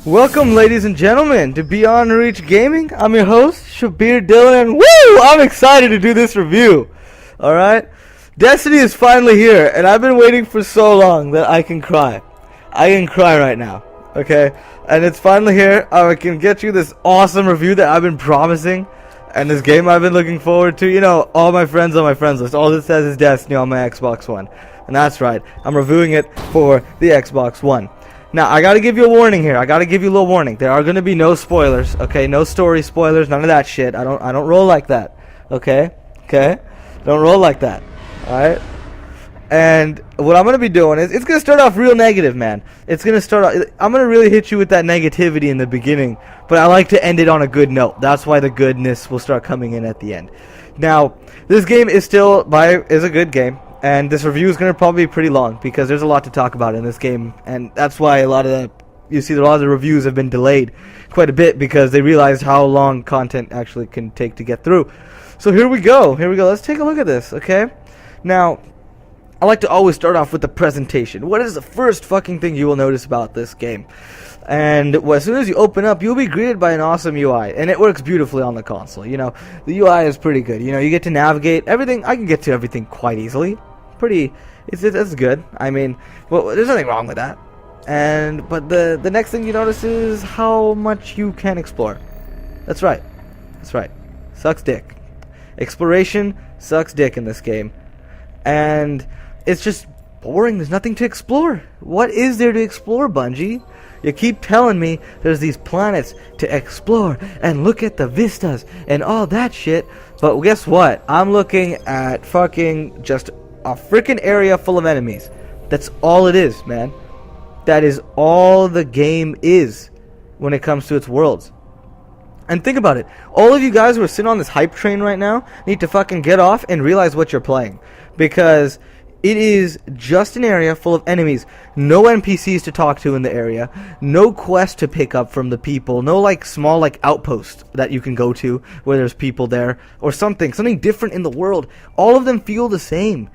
Welcome, ladies and gentlemen, to Beyond Reach Gaming. I'm your host, Shabir Dillon, and woo! I'm excited to do this review. Alright? Destiny is finally here, and I've been waiting for so long that I can cry. I can cry right now, okay? And it's finally here. I can get you this awesome review that I've been promising, and this game I've been looking forward to. You know, all my friends on my friends list. All it says is Destiny on my Xbox One. And that's right. I'm reviewing it for the Xbox One. Now, I gotta give you a warning here. I gotta give you a little warning. There are gonna be no spoilers, okay? No story spoilers, none of that shit. I don't roll like that, okay? Okay? Don't roll like that, alright? And what I'm gonna be doing is, it's gonna start off real negative, man. It's gonna start off, I'm gonna really hit you with that negativity in the beginning, but I like to end it on a good note. That's why the goodness will start coming in at the end. Now, this game is is a good game. And this review is going to probably be pretty long because there's a lot to talk about in this game, and that's why a lot of the reviews have been delayed quite a bit because they realized how long content actually can take to get through. So here we go. Let's take a look at this, okay? Now, I like to always start off with the presentation. What is the first fucking thing you will notice about this game? And as soon as you open up, you'll be greeted by an awesome UI, and it works beautifully on the console. You know, the UI is pretty good. You know, you get to navigate everything. I can get to everything quite easily. It's good. I mean, well, there's nothing wrong with that. But the next thing you notice is how much you can explore. That's right. Sucks dick. Exploration sucks dick in this game, and it's just boring. There's nothing to explore. What is there to explore, Bungie? You keep telling me there's these planets to explore and look at the vistas and all that shit, but guess what? I'm looking at fucking just a freaking area full of enemies. That's all it is, man. That is all the game is when it comes to its worlds. And think about it. All of you guys who are sitting on this hype train right now need to fucking get off and realize what you're playing. Because it is just an area full of enemies. No NPCs to talk to in the area. No quest to pick up from the people. No small outpost that you can go to where there's people there. Or something different in the world. All of them feel the same.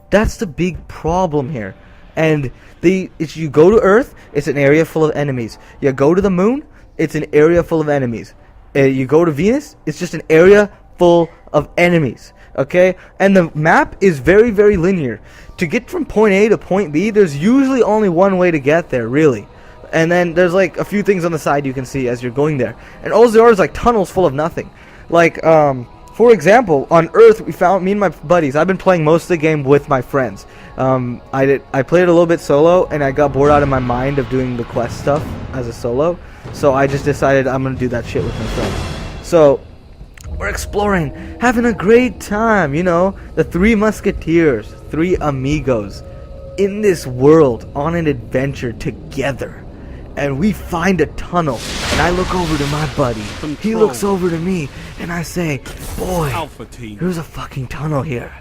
That's the big problem here. And you go to Earth, it's an area full of enemies. You go to the moon, it's an area full of enemies. You go to Venus, it's just an area full of enemies. Okay? And the map is very, very linear. To get from point A to point B, there's usually only one way to get there, really. And then there's a few things on the side you can see as you're going there. And all there are is tunnels full of nothing. For example, on Earth, me and my buddies, I've been playing most of the game with my friends. I played it a little bit solo, and I got bored out of my mind of doing the quest stuff as a solo. So I just decided I'm going to do that shit with my friends. So, we're exploring, having a great time, you know. The three musketeers, three amigos, in this world, on an adventure together. And we find a tunnel, and I look over to my buddy. He looks over to me, and I say, boy, there's a fucking tunnel here.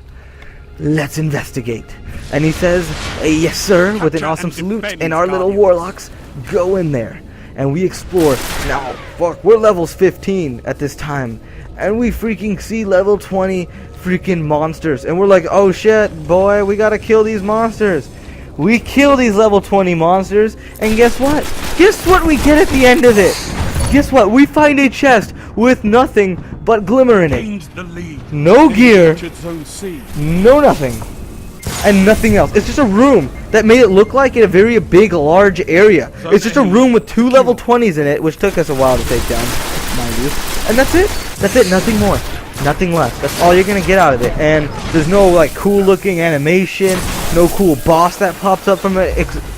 Let's investigate. And he says, yes sir, with an awesome salute, and our little warlocks go in there. And we explore. Now, fuck, we're levels 15 at this time, and we freaking see level 20 freaking monsters. And we're like, oh shit, boy, we gotta kill these monsters. We kill these level 20 monsters, and guess what? Guess what we get at the end of it? Guess what? We find a chest with nothing but glimmer in it. No gear, no nothing, and nothing else. It's just a room that made it look like a very big, large area. It's just a room with 2 level 20s in it, which took us a while to take down, mind you. And that's it. That's it. Nothing more. Nothing less. That's all you're gonna get out of it. And there's no cool looking animation, no cool boss that pops up from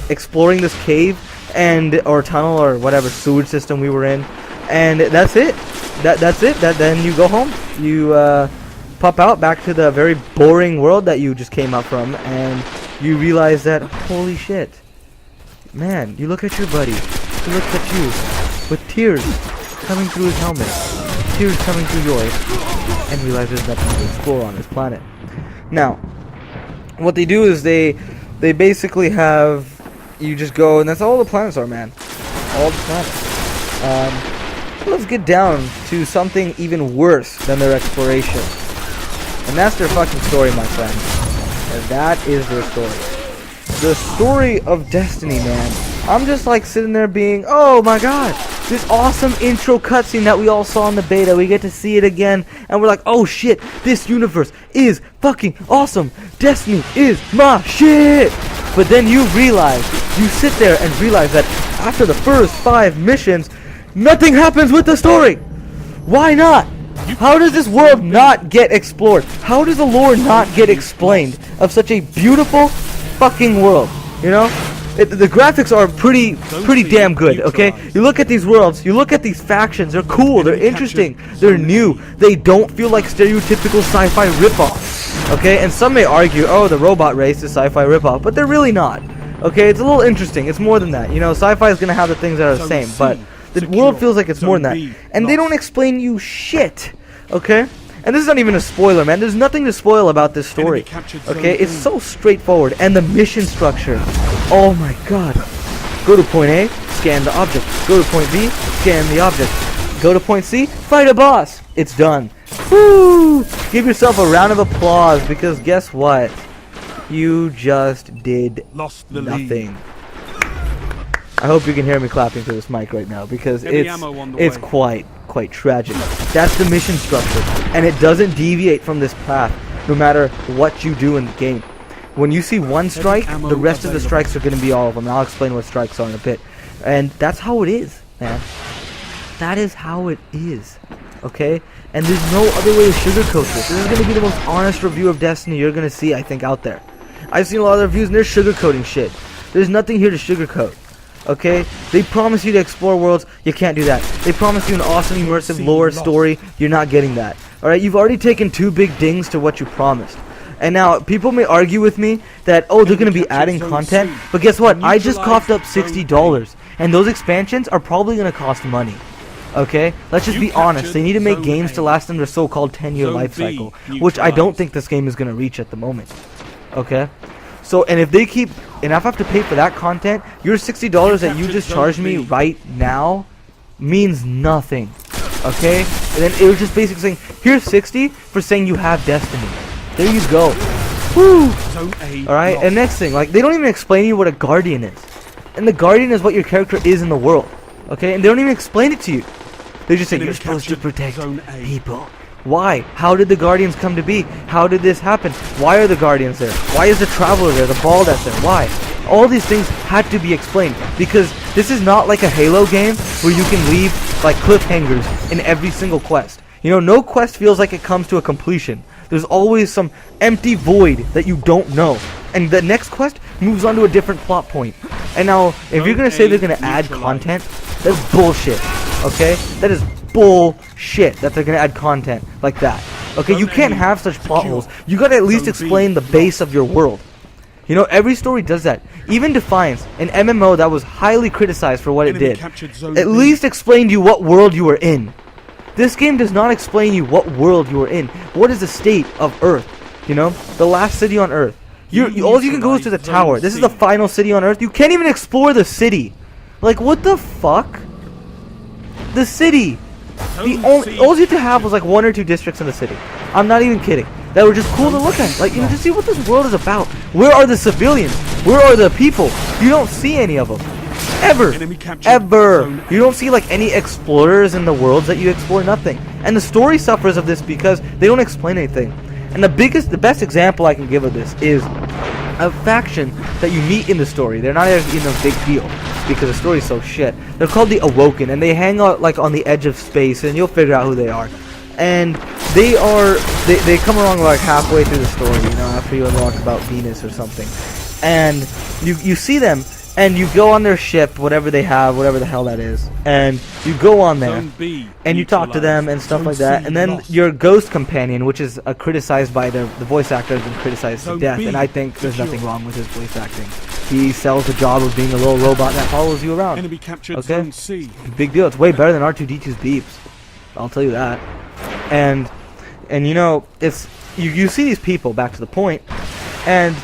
exploring this cave or tunnel or whatever sewage system we were in. And that's it. That's it. Then you go home. You pop out back to the very boring world that you just came up from, and you realize that, holy shit, man, you look at your buddy. He looks at you with tears coming through his helmet, tears coming through yours, and realize there's nothing to explore on this planet. Now, what they do is they basically have you just go, and that's all the planets are, man. All the planets. Let's get down to something even worse than their exploration, and that's their fucking story, my friends. And that is their story. The story of Destiny, man. I'm just like sitting there being, oh my god, this awesome intro cutscene that we all saw in the beta. We get to see it again, and we're like, oh shit, this universe is fucking awesome. Destiny is my shit. But then you sit there and realize that after the first 5 missions, nothing happens with the story. Why not? How does this world not get explored? How does the lore not get explained of such a beautiful fucking world? You know? The graphics are pretty damn good, okay? You look at these worlds, you look at these factions, they're cool, they're interesting, they're new, they don't feel like stereotypical sci-fi ripoffs, okay? And some may argue, oh, the robot race is sci-fi ripoff, but they're really not, okay? It's a little interesting, it's more than that, you know, sci-fi is gonna have the things that are the same, but the world feels like it's more than that, and they don't explain you shit, okay? And this is not even a spoiler, man. There's nothing to spoil about this story. Okay, it's so straightforward. And the mission structure. Oh my god. Go to point A, scan the object. Go to point B, scan the object. Go to point C, fight a boss. It's done. Woo! Give yourself a round of applause because guess what? You just did nothing. I hope you can hear me clapping to this mic right now because it's quite tragic. That's the mission structure, and it doesn't deviate from this path no matter what you do in the game. When you see one strike, the rest of the strikes are going to be all of them, and I'll explain what strikes are in a bit. And that's how it is, man. That is how it is, okay? And there's no other way to sugarcoat this. This is going to be the most honest review of Destiny you're going to see, I think, out there. I've seen a lot of reviews, and they're sugarcoating shit. There's nothing here to sugarcoat. Okay, they promise you to explore worlds, you can't do that. They promise you an awesome immersive lore story, you're not getting that. Alright, you've already taken 2 big dings to what you promised. And now, people may argue with me that, oh, they're going to be adding content, but guess what? I just coughed up $60, and those expansions are probably going to cost money. Okay, let's just be honest, they need to make games to last them their so-called 10-year life cycle, which I don't think this game is going to reach at the moment. Okay? So, and if I have to pay for that content, your $60 that you just charged me right now means nothing, okay? And then it was just basically saying, here's 60 for saying you have Destiny. There you go. Woo! Alright, and next thing, like, they don't even explain to you what a Guardian is. And the Guardian is what your character is in the world, okay? And they don't even explain it to you. They just say, you're supposed to protect people. Why? How did the Guardians come to be? How did this happen? Why are the Guardians there? Why is the Traveler there? The ball that's there? Why? All these things had to be explained because this is not like a Halo game where you can leave like cliffhangers in every single quest. You know, no quest feels like it comes to a completion. There's always some empty void that you don't know. And the next quest moves on to a different plot point. And now, if you're going to say they're going to add content, that's bullshit. Okay? That is bullshit that they're gonna add content like that. Okay, you can't have such plot holes. You gotta at least explain the base of your world. You know, every story does that. Even Defiance, an MMO that was highly criticized for what it did, at least explained you what world you were in. This game does not explain you what world you are in. What is the state of Earth? You know, the last city on Earth. All you can go is to the tower. This is the final city on Earth. You can't even explore the city. Like, what the fuck? The city. All you had to have was like 1 or 2 districts in the city. I'm not even kidding. That were just cool to look at. Like, you know, just see what this world is about. Where are the civilians? Where are the people? You don't see any of them. Ever. Ever. You don't see like any explorers in the worlds that you explore. Nothing. And the story suffers of this because they don't explain anything. And the best example I can give of this is a faction that you meet in the story. They're not even a big deal because the story's so shit. They're called the Awoken, and they hang out like on the edge of space, and you'll figure out who they are. And they come along like halfway through the story, you know, after you unlock about Venus or something. And you see them, and you go on their ship, whatever they have, whatever the hell that is, and you go on there, and you talk to them and stuff like that, and then your ghost companion, which is criticized by the voice actor, has been criticized to death, and I think there's nothing wrong with his voice acting. He sells the job of being a little robot that follows you around. Okay? Big deal. It's way better than R2-D2's beeps. I'll tell you that. And you know, it's you see these people, back to the point, and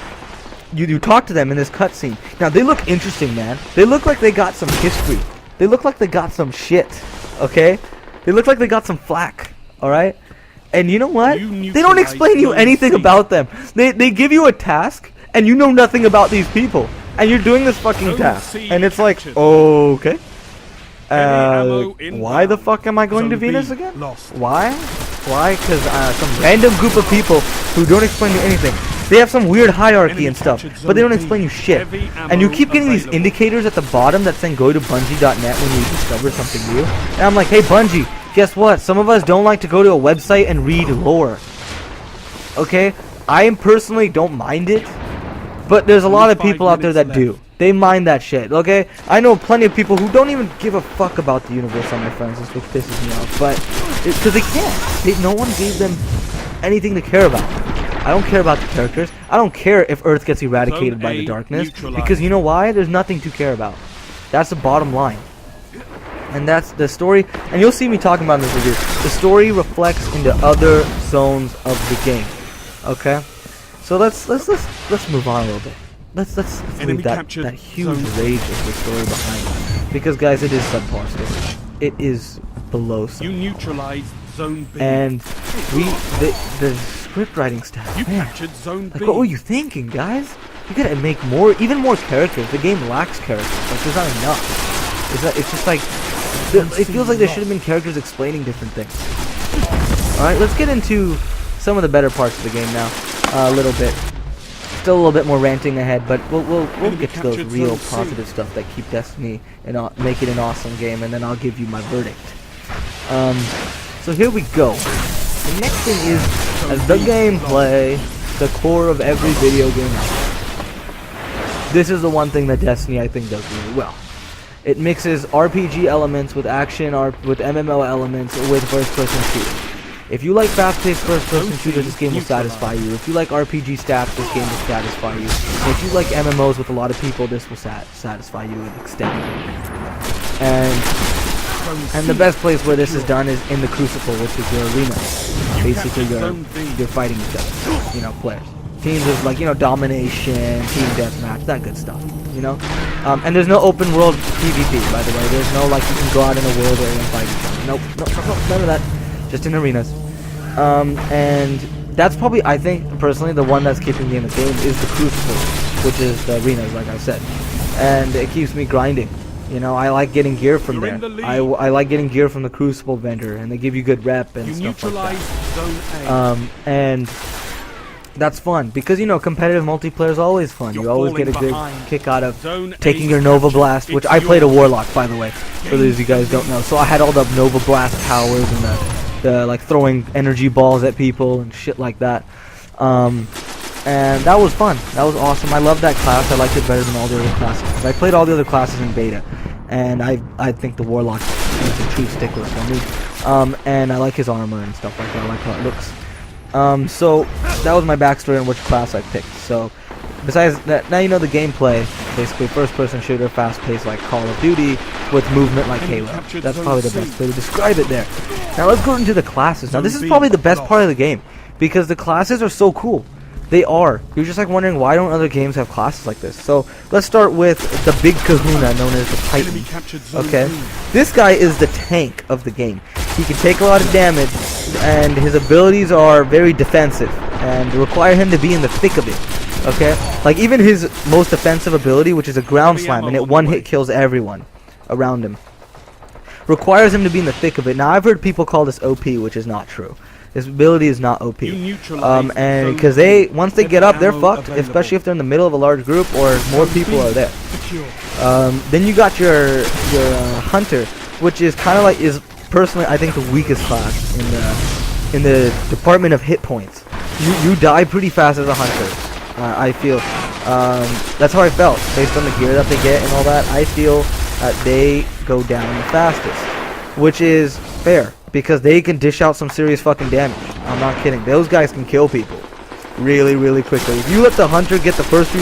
you talk to them in this cutscene. Now, they look interesting, man. They look like they got some history. They look like they got some shit, okay? They look like they got some flack, alright? And you know what? They don't explain you anything about them. They give you a task, and you know nothing about these people. and you're doing this fucking task, and it's like, okay. Why the fuck am I going to Venus again? Why? Why? Because some random group of people who don't explain you anything. They have some weird hierarchy and stuff, but they don't explain you shit. And you keep getting these indicators at the bottom that saying go to Bungie.net when you discover something new. And I'm like, hey Bungie, guess what? Some of us don't like to go to a website and read lore. Okay? I personally don't mind it, but there's a lot of people out there that do. They mind that shit, okay? I know plenty of people who don't even give a fuck about the universe on my friends, which pisses me off, but because they can't. No one gave them anything to care about. I don't care about the characters. I don't care if Earth gets eradicated by the darkness, because you know why? There's nothing to care about. That's the bottom line. And that's the story, and you'll see me talking about in this review. The story reflects into other zones of the game. Okay? So let's move on a little bit. Let's leave that huge rage of the story behind. Because guys, it is subpar story. It is below subpar. You neutralized Zone B. And the script writing staff, you man, captured Zone B. Like, what were you thinking, guys? You gotta make even more characters. The game lacks characters. Like, there's not enough. It's just like, it feels like there should have been characters explaining different things. Alright, let's get into some of the better parts of the game now. A little bit. Still a little bit more ranting ahead, but we'll get to those real positive stuff that keep Destiny and make it an awesome game, and then I'll give you my verdict. So here we go. The next thing is the gameplay, the core of every video game out there. This is the one thing that Destiny, I think, does really well. It mixes RPG elements with action, with MMO elements, with first-person shooters. If you like fast-paced first-person shooters, this game will satisfy you. If you like RPG stats, this game will satisfy you. And if you like MMOs with a lot of people, this will satisfy you and extend. And the best place where this is done is in the Crucible, which is your arena. Basically, you're fighting each other, you know, players. Teams of, like, you know, domination, team deathmatch, that good stuff, you know? And there's no open world PvP, by the way. There's no, like, you can go out in a world area and fight each other. Nope, none of that. Just in arenas. And that's probably, I think, personally, the one that's keeping me in the game is the Crucible, which is the arenas, like I said. And it keeps me grinding. You know, I like getting gear from there. I like getting gear from the Crucible vendor, and they give you good rep and stuff like that. And that's fun, because, you know, competitive multiplayer is always fun. You always get a good kick out of taking your Nova Blast, which I played a Warlock, by the way, for those of you guys don't know. So I had all the Nova Blast powers and the like throwing energy balls at people and shit like that. And that was fun. That was awesome. I love that class. I liked it better than all the other classes. I played all the other classes in beta, and I think the Warlock is a true stickler for me. And I like his armor and stuff like that. I like how it looks. So that was my backstory on which class I picked. So besides that, now you know the gameplay. Basically, first-person shooter, fast-paced like Call of Duty, with movement like Halo. That's probably the best way to describe it there. Now let's go into the classes. Now this is probably the best part of the game, because the classes are so cool. They are. You're just like wondering, why don't other games have classes like this? So let's start with the big kahuna known as the Titan. Okay, this guy is the tank of the game. He can take a lot of damage, and his abilities are very defensive and require him to be in the thick of it. Okay, like even his most offensive ability, which is a ground slam, and it one-hit kills everyone around him, requires him to be in the thick of it. Now I've heard people call this OP, which is not true. His ability is not OP, and because once they get up, they're fucked, especially if they're in the middle of a large group or more people are there. Then you got your hunter, which is kind of like, is personally I think the weakest class in the department of hit points. You die pretty fast as a hunter. I feel that's how I felt based on the gear that they get and all that. I feel that they go down the fastest, which is fair, because they can dish out some serious fucking damage. I'm not kidding. Those guys can kill people really, really quickly. If you let the hunter get the first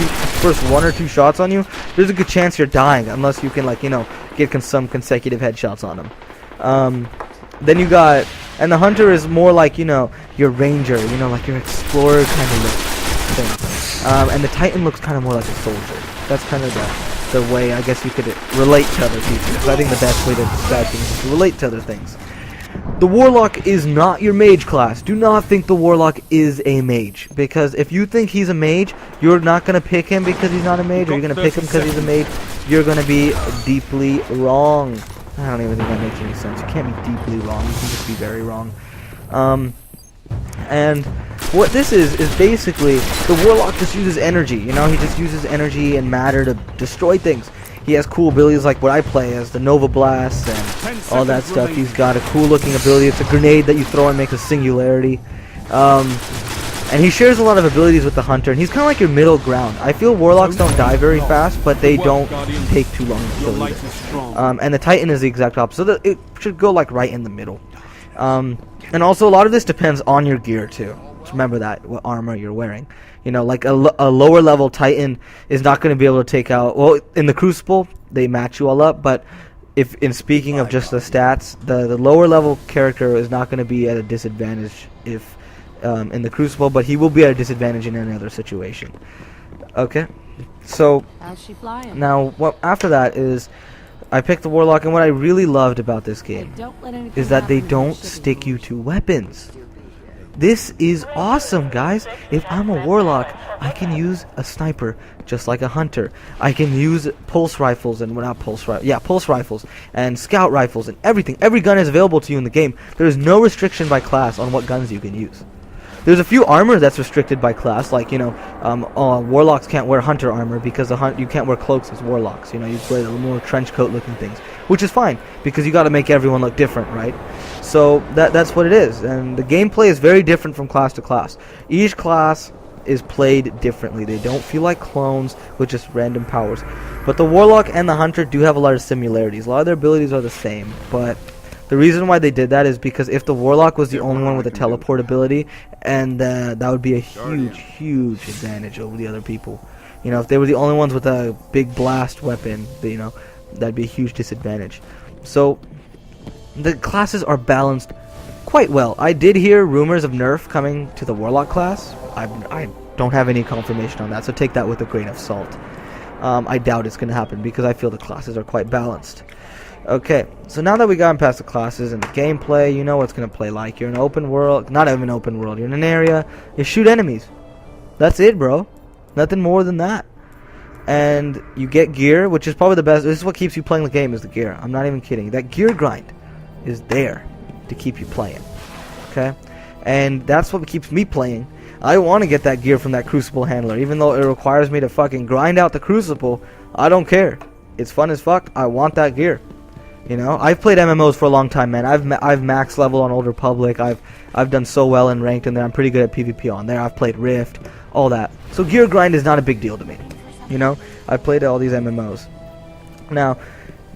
one or two shots on you, there's a good chance you're dying, unless you can, like, you know, get some consecutive headshots on them. Then you got, and the hunter is more like, you know, your ranger, you know, like your explorer kind of look thing. And the Titan looks kind of more like a soldier. That's kind of the way I guess you could relate to other people. Because I think the best way to describe things is to relate to other things. The Warlock is not your mage class. Do not think the Warlock is a mage, because if you think he's a mage, you're not going to pick him because he's not a mage, or you're going to pick him because he's a mage. You're going to be deeply wrong. I don't even think that makes any sense. You can't be deeply wrong. You can just be very wrong. And what this is basically the Warlock just uses energy. You know, he just uses energy and matter to destroy things. He has cool abilities like what I play as, the Nova Blast and all that stuff. He's got a cool looking ability. It's a grenade that you throw and makes a singularity. And he shares a lot of abilities with the Hunter, and he's kind of like your middle ground. I feel Warlocks don't die very fast, but they don't take too long to kill either. And the Titan is the exact opposite. So it should go like right in the middle. And also a lot of this depends on your gear too. Just remember that, what armor you're wearing. You know, like a lower level Titan is not going to be able to take out. Well, in the Crucible they match you all up, but if in speaking of just the stats, the lower level character is not going to be at a disadvantage if in the Crucible, but he will be at a disadvantage in any other situation. Okay, so now after that is I picked the Warlock, and what I really loved about this game is that they don't stick you to weapons. This is awesome, guys. If I'm a Warlock, I can use a sniper just like a hunter. I can use pulse rifles and pulse rifles and scout rifles and everything. Every gun is available to you in the game. There is no restriction by class on what guns you can use. There's a few armor that's restricted by class, like, you know, Warlocks can't wear hunter armor because you can't wear cloaks as Warlocks. You know, you wear the more trench coat looking things, which is fine because you got to make everyone look different, right? So that's what it is, and the gameplay is very different from class to class. Each class is played differently. They don't feel like clones with just random powers. But the Warlock and the Hunter do have a lot of similarities. A lot of their abilities are the same, but the reason why they did that is because if the Warlock was the only one with a teleport ability, and that would be a huge advantage over the other people. You know, if they were the only ones with a big blast weapon, you know, that'd be a huge disadvantage. So the classes are balanced quite well. I did hear rumors of nerf coming to the Warlock class. I don't have any confirmation on that, so take that with a grain of salt. I doubt it's going to happen because I feel the classes are quite balanced. Okay, so now that we got past the classes and the gameplay, you know what it's going to play like. You're in an open world, not even open world, you're in an area, you shoot enemies. That's it, bro. Nothing more than that. And you get gear, which is probably the best. This is what keeps you playing the game, is the gear. I'm not even kidding. That gear grind is there to keep you playing. Okay? And that's what keeps me playing. I want to get that gear from that Crucible handler. Even though it requires me to fucking grind out the Crucible, I don't care. It's fun as fuck. I want that gear. You know, I've played MMOs for a long time, man. I've max level on Old Republic. I've done so well in ranked in there. I'm pretty good at PvP on there. I've played Rift, all that. So gear grind is not a big deal to me. You know, I've played all these MMOs. Now,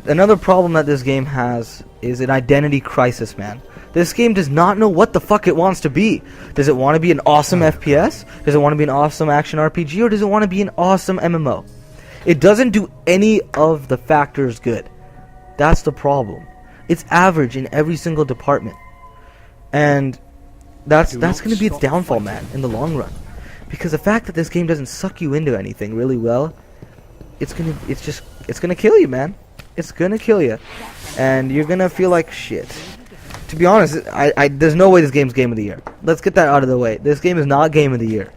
another problem that this game has is an identity crisis, man. This game does not know what the fuck it wants to be. Does it want to be an awesome FPS? Does it want to be an awesome action RPG? Or does it want to be an awesome MMO? It doesn't do any of the factors good. That's the problem. It's average in every single department. And that's going to be its downfall, man, in the long run. Because the fact that this game doesn't suck you into anything really well, it's gonna kill you, man. It's gonna kill you. And you're gonna feel like shit. To be honest, there's no way this game's Game of the Year. Let's get that out of the way. This game is not Game of the Year.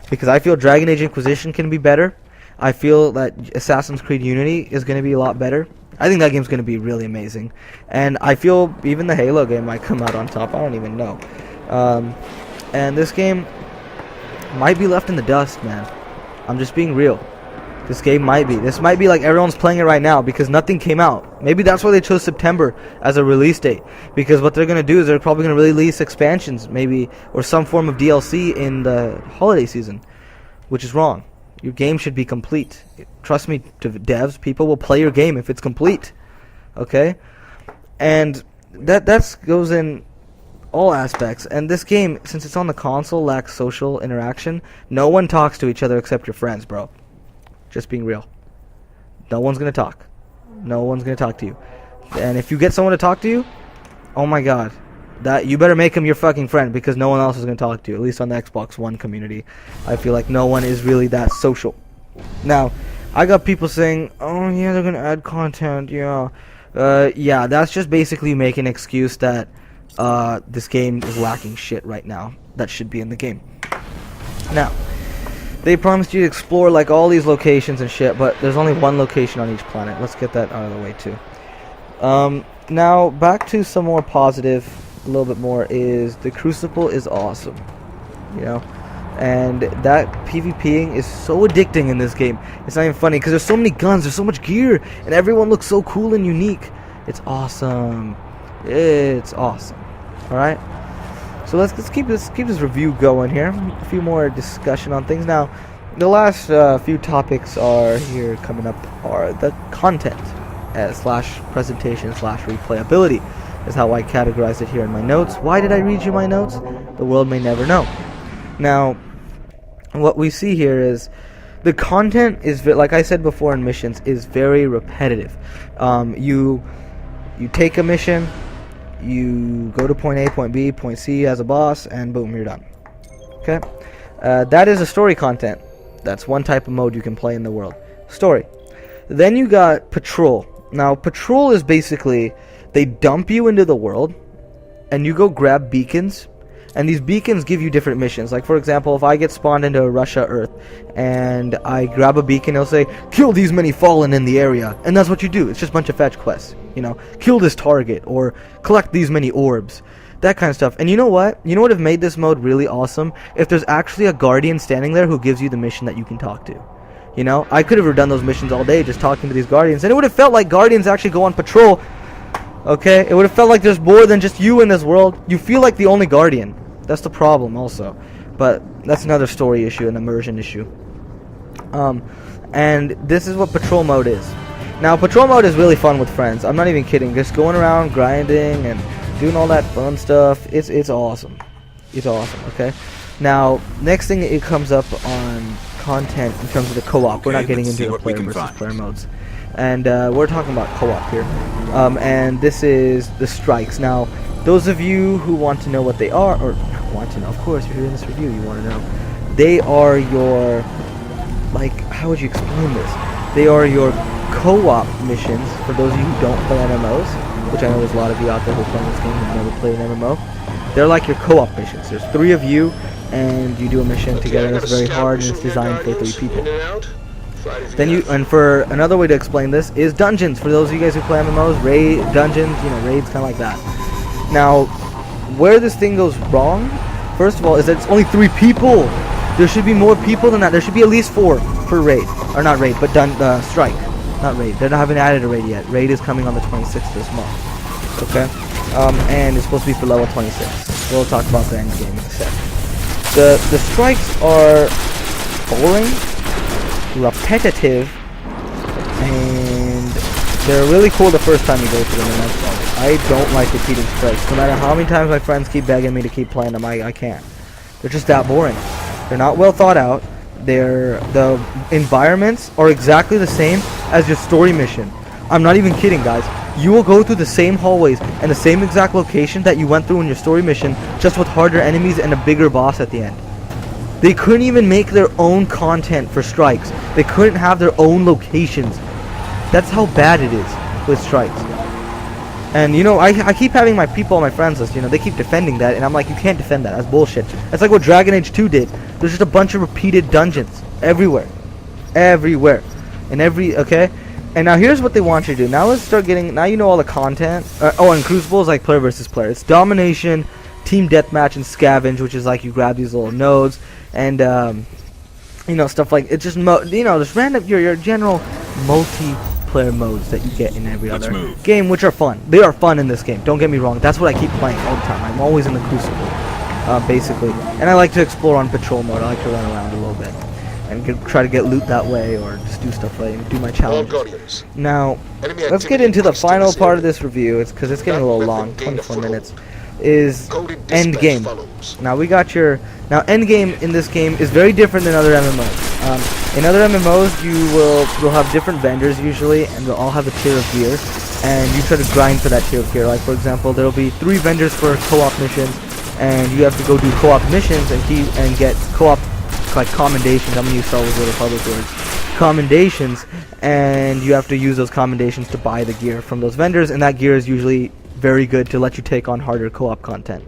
Because I feel Dragon Age Inquisition can be better. I feel that Assassin's Creed Unity is going to be a lot better. I think that game's going to be really amazing. And I feel even the Halo game might come out on top. I don't even know. And this game might be left in the dust, man. I'm just being real. This game might be. This might be like everyone's playing it right now because nothing came out. Maybe that's why they chose September as a release date. Because what they're going to do is they're probably going to release expansions, maybe, or some form of DLC in the holiday season. Which is wrong. Your game should be complete. Trust me, devs, people will play your game if it's complete. Okay? And that goes in all aspects. And this game, since it's on the console, lacks social interaction. No one talks to each other except your friends, bro. Just being real. No one's going to talk. No one's going to talk to you. And if you get someone to talk to you, oh my god. That you better make him your fucking friend because no one else is going to talk to you. At least on the Xbox One community. I feel like no one is really that social. Now, I got people saying, oh yeah, they're going to add content, yeah. Yeah, that's just basically make an excuse that this game is lacking shit right now that should be in the game. Now, they promised you to explore like all these locations and shit, but there's only one location on each planet. Let's get that out of the way too. Now back to some more positive, a little bit more, is the Crucible is awesome, you know, and that PvPing is so addicting in this game. It's not even funny because there's so many guns, there's so much gear, and everyone looks so cool and unique. It's awesome. It's awesome. All right. So let's keep this review going here. A few more discussion on things. Now, the last few topics are here coming up are the content slash presentation slash replayability is how I categorize it here in my notes. Why did I read you my notes? The world may never know. Now, what we see here is the content is like I said before in missions is very repetitive. You take a mission. You go to point A, point B, point C as a boss, and boom, you're done. Okay? That is a story content. That's one type of mode you can play in the world. Story. Then you got patrol. Now, patrol is basically, they dump you into the world, and you go grab beacons, and these beacons give you different missions. Like, for example, if I get spawned into Russia Earth, and I grab a beacon, it'll say, kill these many fallen in the area. And that's what you do. It's just a bunch of fetch quests. You know, kill this target, or collect these many orbs. That kind of stuff. And you know what? You know what would have made this mode really awesome? If there's actually a guardian standing there who gives you the mission that you can talk to. You know, I could have done those missions all day just talking to these guardians. And it would have felt like guardians actually go on patrol. Okay? It would have felt like there's more than just you in this world. You feel like the only guardian. That's the problem also. But that's another story issue, an immersion issue. And this is what patrol mode is. Now, patrol mode is really fun with friends. I'm not even kidding. Just going around grinding and doing all that fun stuff. It's awesome. It's awesome, okay? Now, next thing it comes up on content in terms of the co-op. Okay, we're not getting into the player versus player modes. And we're talking about co-op here. And this is the strikes. Now, those of you who want to know what they are, or want to know, of course, you're doing this review, you want to know. They are your, like, how would you explain this? They are your co-op missions for those of you who don't play MMOs, which I know there's a lot of you out there who play this game and never played an MMO. They're like your co-op missions. There's 3 of you, and you do a mission together. It's very hard, and it's designed for 3 people. Then and for another way to explain this is dungeons. For those of you guys who play MMOs, raid dungeons, you know, raids, kind of like that. Now, where this thing goes wrong, first of all, is that it's only 3 people. There should be more people than that. There should be at least 4 per raid, or not raid, but strike. Not raid. They haven't added a raid yet. Raid is coming on the 26th this month. Okay? And it's supposed to be for level 26. We'll talk about the end game in a sec. The strikes are boring, repetitive, and they're really cool the first time you go through them, and that's all. I don't like repeating strikes. No matter how many times my friends keep begging me to keep playing them, I can't. They're just that boring. They're not well thought out. The environments are exactly the same as your story mission. I'm not even kidding, guys. You will go through the same hallways and the same exact location that you went through in your story mission, just with harder enemies and a bigger boss at the end. They couldn't even make their own content for strikes. They couldn't have their own locations. That's how bad it is with strikes. And you know, I keep having my people on my friends list, you know, they keep defending that, and I'm like, you can't defend that, that's bullshit. That's like what Dragon Age 2 did. There's just a bunch of repeated dungeons everywhere. Everywhere. Okay? And now here's what they want you to do. Now let's start getting, now you know all the content. And Crucible is like player versus player. It's domination, team deathmatch, and scavenge, which is like you grab these little nodes, and you know, stuff like, it's just, you know, just random, your general multiplayer modes that you get in every other game, which are fun. They are fun in this game, don't get me wrong. That's what I keep playing all the time. I'm always in the Crucible, basically. And I like to explore on patrol mode. I like to run around a little bit and try to get loot that way, or just do stuff like and do my challenges. Now, let's get into the final part of this review. It's because it's getting a little long, 24 minutes. Is end game. Now we got your end game in this game is very different than other MMOs. In other MMOs, you'll have different vendors usually, and they'll all have a tier of gear, and you try to grind for that tier of gear. Like for example, there will be 3 vendors for co-op missions, and you have to go do co-op missions and get co-op like commendations. I'm gonna use Star Wars Little Public words. Commendations, and you have to use those commendations to buy the gear from those vendors, and that gear is usually very good to let you take on harder co-op content.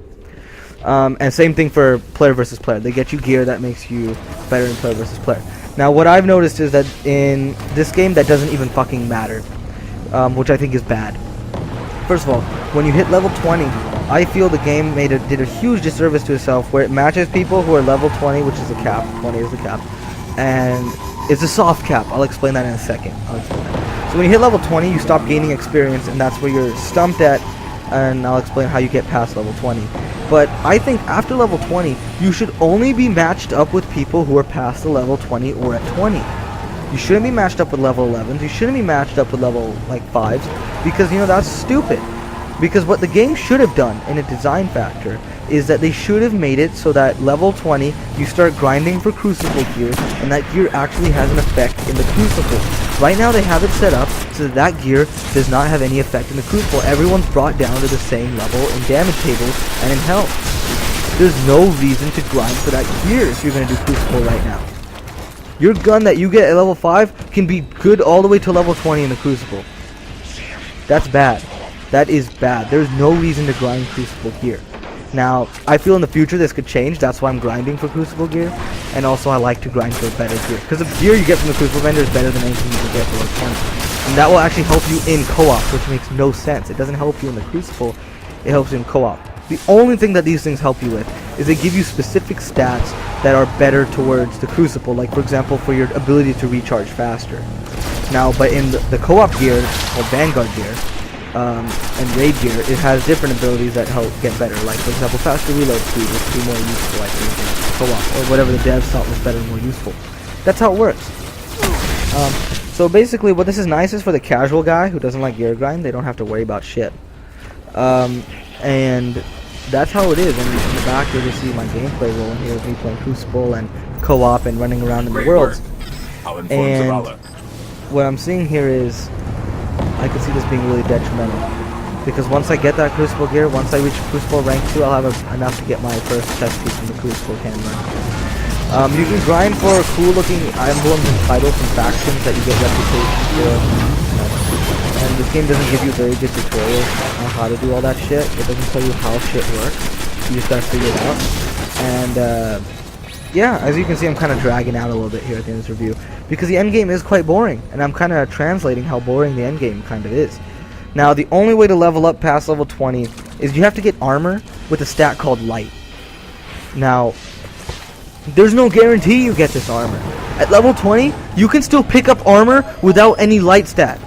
And same thing for player versus player. They get you gear that makes you better in player versus player. Now, what I've noticed is that in this game, that doesn't even fucking matter, which I think is bad. First of all, when you hit level 20, I feel the game did a huge disservice to itself, where it matches people who are level 20, which is the cap. 20 is the cap, and it's a soft cap. I'll explain that in a second. So when you hit level 20, you stop gaining experience, and that's where you're stumped at. And I'll explain how you get past level 20. But I think after level 20, you should only be matched up with people who are past the level 20 or at 20. You shouldn't be matched up with level 11s. You shouldn't be matched up with level like 5s, because you know that's stupid. Because what the game should have done in a design factor is that they should have made it so that level 20 you start grinding for Crucible gear, and that gear actually has an effect in the Crucible. Right now they have it set up so that gear does not have any effect in the Crucible. Everyone's brought down to the same level in damage tables and in health. There's no reason to grind for that gear if you're going to do Crucible right now. Your gun that you get at level 5 can be good all the way to level 20 in the Crucible. That's bad. That is bad. There's no reason to grind Crucible gear. Now, I feel in the future this could change. That's why I'm grinding for Crucible gear. And also I like to grind for better gear, because the gear you get from the Crucible vendor is better than anything you can get for level 20. And that will actually help you in co-op, which makes no sense. It doesn't help you in the Crucible. It helps you in co-op. The only thing that these things help you with is they give you specific stats that are better towards the Crucible. Like, for example, for your ability to recharge faster. Now, but in the co-op gear, or Vanguard gear, and raid gear, it has different abilities that help get better. Like, for example, faster reload speed, which would be more useful, like in co-op, or whatever the devs thought was better and more useful. That's how it works. So basically, what this is nice is for the casual guy who doesn't like gear grind. They don't have to worry about shit. And that's how it is. And in the back, you'll just see my gameplay rolling here with me playing Crucible and co-op and running around in the worlds. And what I'm seeing here is, I could see this being really detrimental, because once I get that Crucible gear, once I reach Crucible rank 2, I'll have enough to get my first test piece from the Crucible camera. You can grind for cool looking emblems and titles from factions that you get reputation for. And this game doesn't give you very good tutorials on how to do all that shit. It doesn't tell you how shit works. You just gotta figure it out. And yeah, as you can see, I'm kind of dragging out a little bit here at the end of this review, because the endgame is quite boring, and I'm kind of translating how boring the endgame kind of is. Now, the only way to level up past level 20 is you have to get armor with a stat called light. Now, there's no guarantee you get this armor. At level 20, you can still pick up armor without any light stat.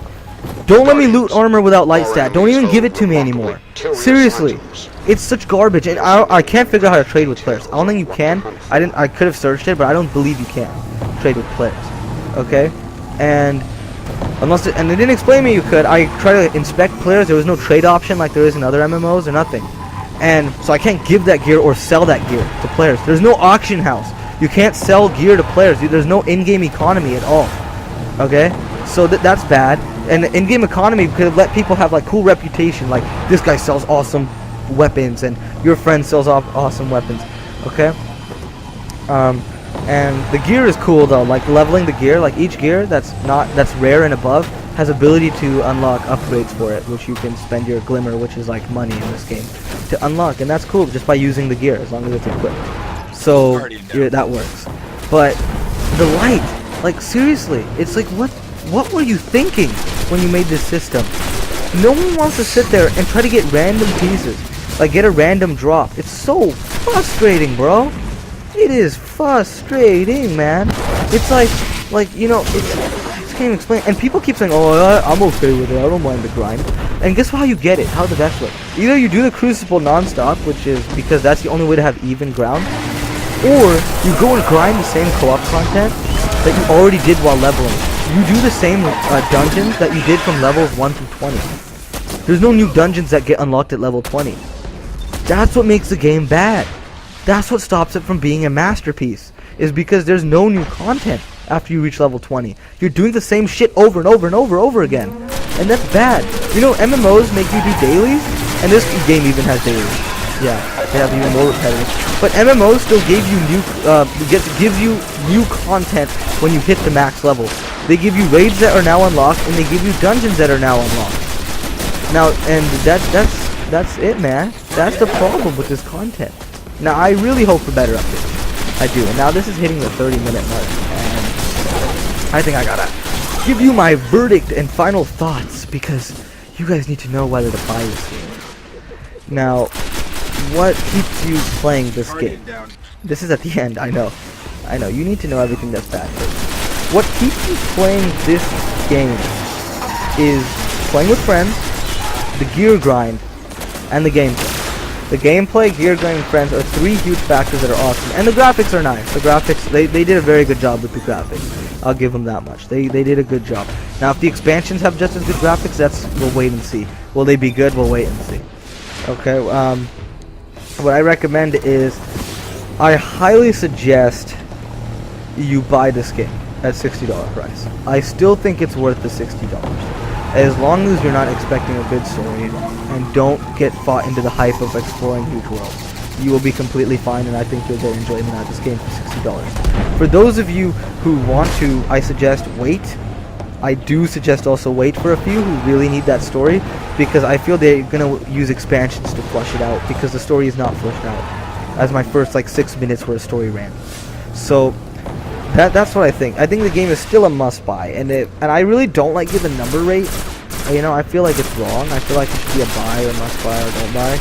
Don't let me loot armor without light stat. Don't even give it to me anymore. Seriously. It's such garbage, and I can't figure out how to trade with players. I don't think you can. I could have searched it, but I don't believe you can trade with players. Okay? And they didn't explain to me you could. I tried to inspect players. There was no trade option like there is in other MMOs or nothing. And so I can't give that gear or sell that gear to players. There's no auction house. You can't sell gear to players. There's no in-game economy at all. Okay? So that's bad. And the in-game economy could let people have like cool reputation, like this guy sells awesome weapons and your friend sells off awesome weapons. Okay? And the gear is cool though, like leveling the gear, like each gear that's rare and above has ability to unlock upgrades for it, which you can spend your glimmer, which is like money in this game, to unlock, and that's cool just by using the gear as long as it's equipped. So yeah, that works. But the light, like seriously, it's like what were you thinking when you made this system? No one wants to sit there and try to get random pieces, like get a random drop. It's so frustrating, bro. It is frustrating, man. It's like you know, I just can't even explain. And people keep saying, "Oh, I'm okay with it. I don't mind the grind." And guess how you get it? How the best way? Either you do the Crucible non-stop, which is because that's the only way to have even ground, or you go and grind the same co-op content that you already did while leveling. You do the same dungeons that you did from levels 1 through 20. There's no new dungeons that get unlocked at level 20. That's what makes the game bad. That's what stops it from being a masterpiece, is because there's no new content after you reach level 20. You're doing the same shit over and over and over again. And that's bad. You know, MMOs make you do dailies, and this game even has dailies. Yeah, they have even more repetitive. But MMOs still gives you new content when you hit the max level. They give you raids that are now unlocked, and they give you dungeons that are now unlocked. Now, and that's that's it, man. That's the problem with this content. Now, I really hope for better updates. I do. And now this is hitting the 30-minute mark. And I think I gotta give you my verdict and final thoughts, because you guys need to know whether to buy this game. Now, what keeps you playing this game? This is at the end, I know. I know, you need to know everything that's bad. What keeps you playing this game is playing with friends, the gear grind, and the gameplay. The gameplay, gear grind, and friends are three huge factors that are awesome. And the graphics are nice. The graphics, they did a very good job with the graphics. I'll give them that much. They did a good job. Now, if the expansions have just as good graphics, we'll wait and see. Will they be good? We'll wait and see. Okay, what I recommend is, I highly suggest you buy this game at $60 price. I still think it's worth the $60. As long as you're not expecting a good story and don't get fought into the hype of exploring huge worlds, you will be completely fine, and I think you'll get enjoyment out of this game for $60. For those of you who want to, I suggest wait. I do suggest also wait for a few who really need that story, because I feel they're going to use expansions to flush it out, because the story is not flushed out as my first like 6 minutes where a story ran. So that's what I think. I think the game is still a must-buy, and I really don't like giving number rate. You know, I feel like it's wrong. I feel like it should be a buy or must-buy or don't buy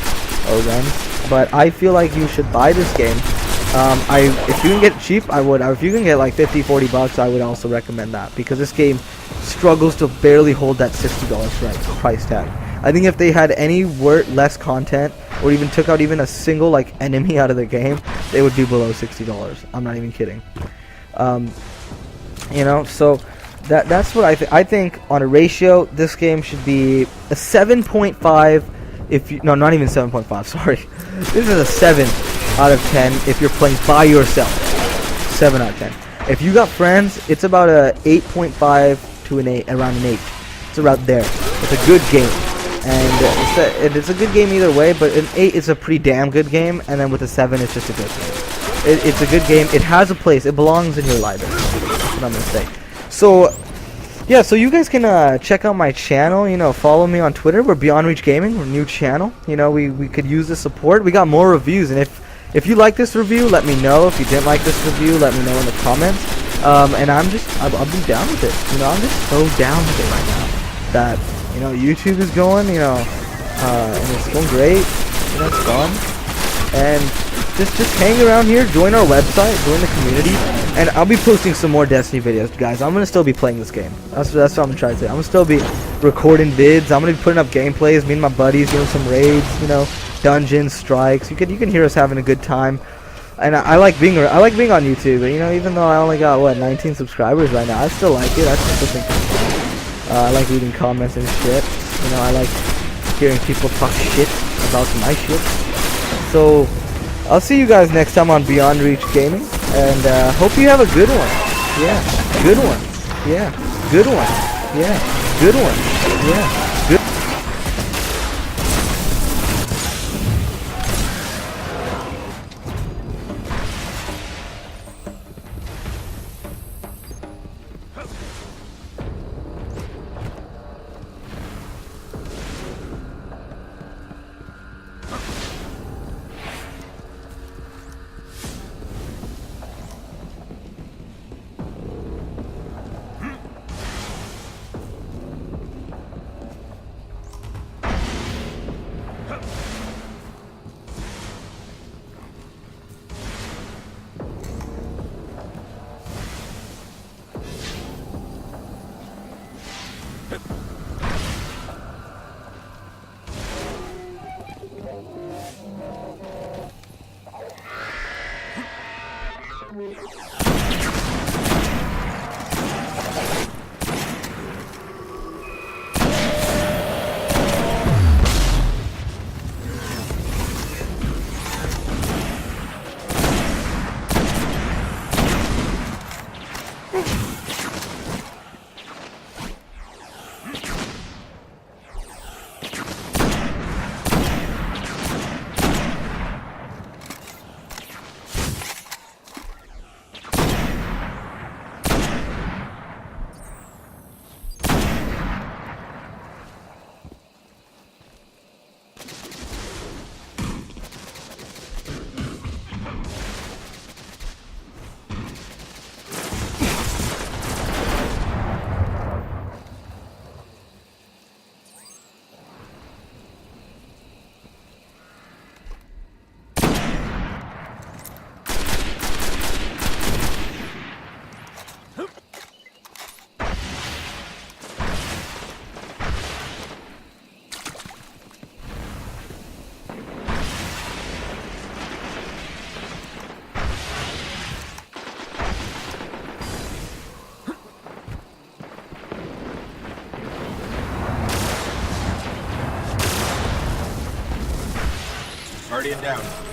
or rent. But I feel like you should buy this game. If you can get it cheap, I would. If you can get like 50, 40 bucks, I would also recommend that, because this game struggles to barely hold that $60 price tag. I think if they had any less content, or even took out even a single like enemy out of the game, they would be below $60. I'm not even kidding. You know, so that's what I think on a ratio, this game should be a 7.5. If you, no, not even 7.5. Sorry, this is a 7 out of 10 if you're playing by yourself. 7 out of 10. If you got friends, it's about a 8.5 to an 8, around an 8. It's around there. It's a good game, and it's a good game either way. But an 8 is a pretty damn good game, and then with a 7, it's just a good game. It's a good game. It has a place. It belongs in your library. That's what I'm gonna say. So, yeah. So you guys can check out my channel. You know, follow me on Twitter. We're Beyond Reach Gaming. We're a new channel. You know, we could use the support. We got more reviews, and if you like this review, let me know. If you didn't like this review, let me know in the comments. And I'll be down with it. You know, I'm just so down with it right now. That, you know, YouTube is going. You know, and it's going great. You know, it's fun. And just hang around here, join our website, join the community, and I'll be posting some more Destiny videos, guys. I'm gonna still be playing this game. That's what I'm trying to say. I'm gonna still be recording vids. I'm gonna be putting up gameplays. Me and my buddies doing some raids, you know, dungeons, strikes. You can hear us having a good time. And I like being on YouTube. You know, even though I only got 19 subscribers right now, I still like it. I still think it's fun. I like reading comments and shit. You know, I like hearing people talk shit about my shit. So I'll see you guys next time on Beyond Reach Gaming, and hope you have a good one. Yeah, good one. Yeah, good one. Yeah, good one. Yeah, good. Guardian down.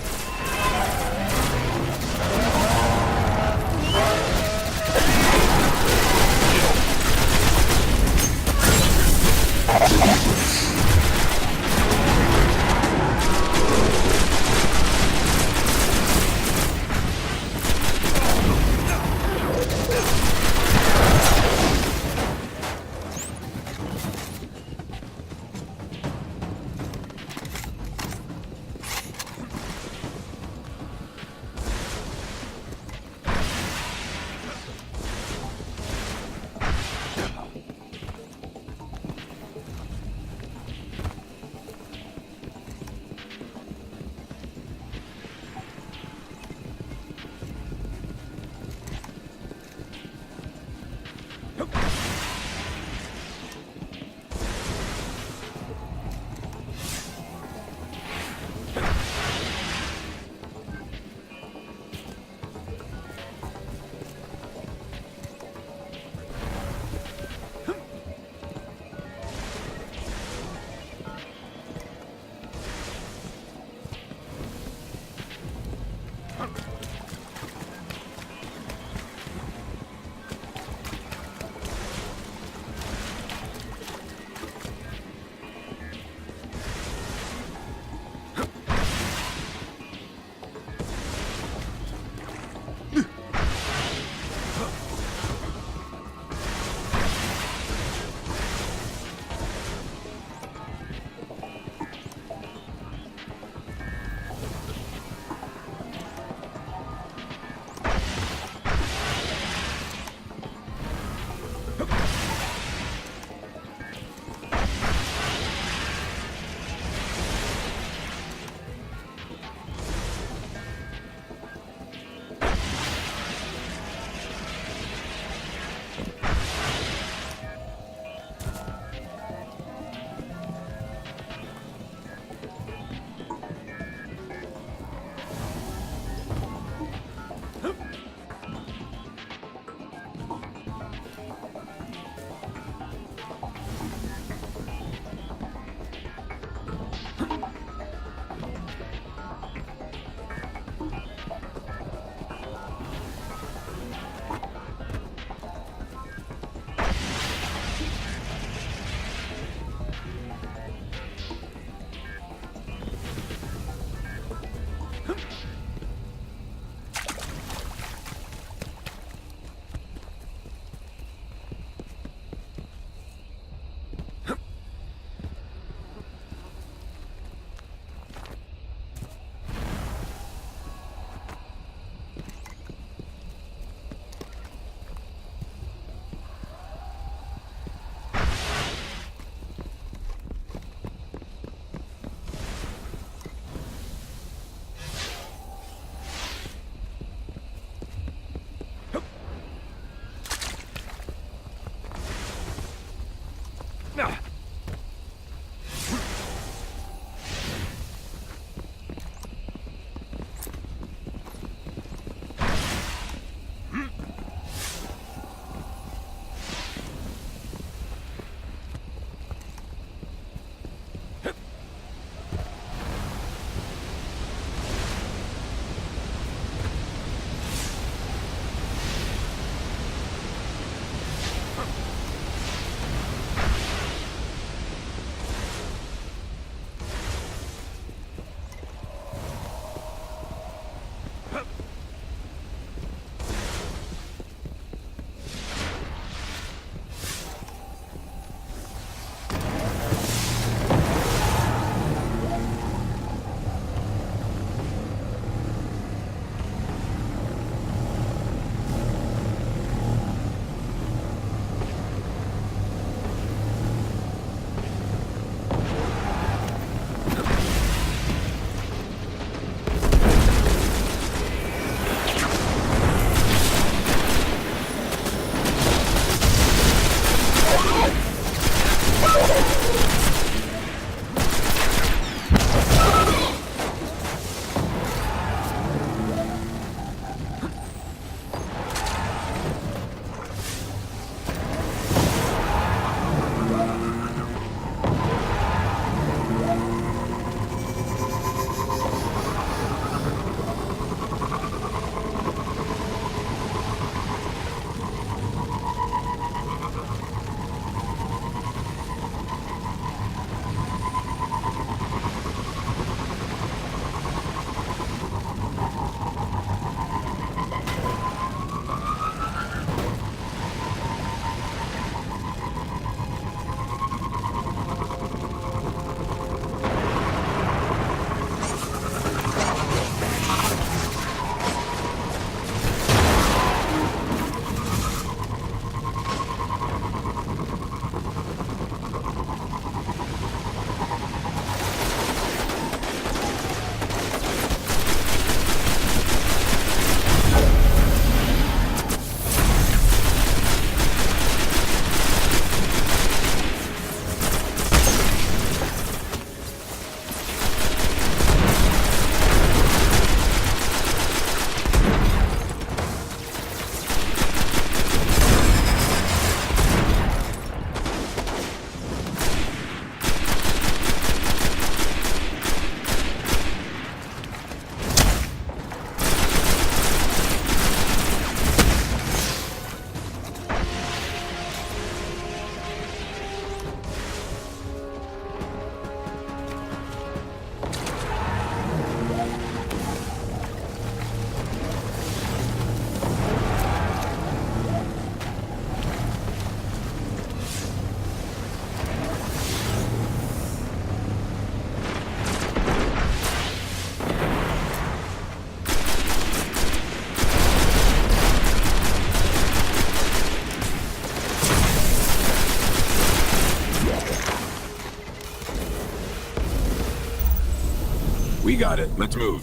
We got it. Let's move.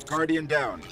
Guardian down.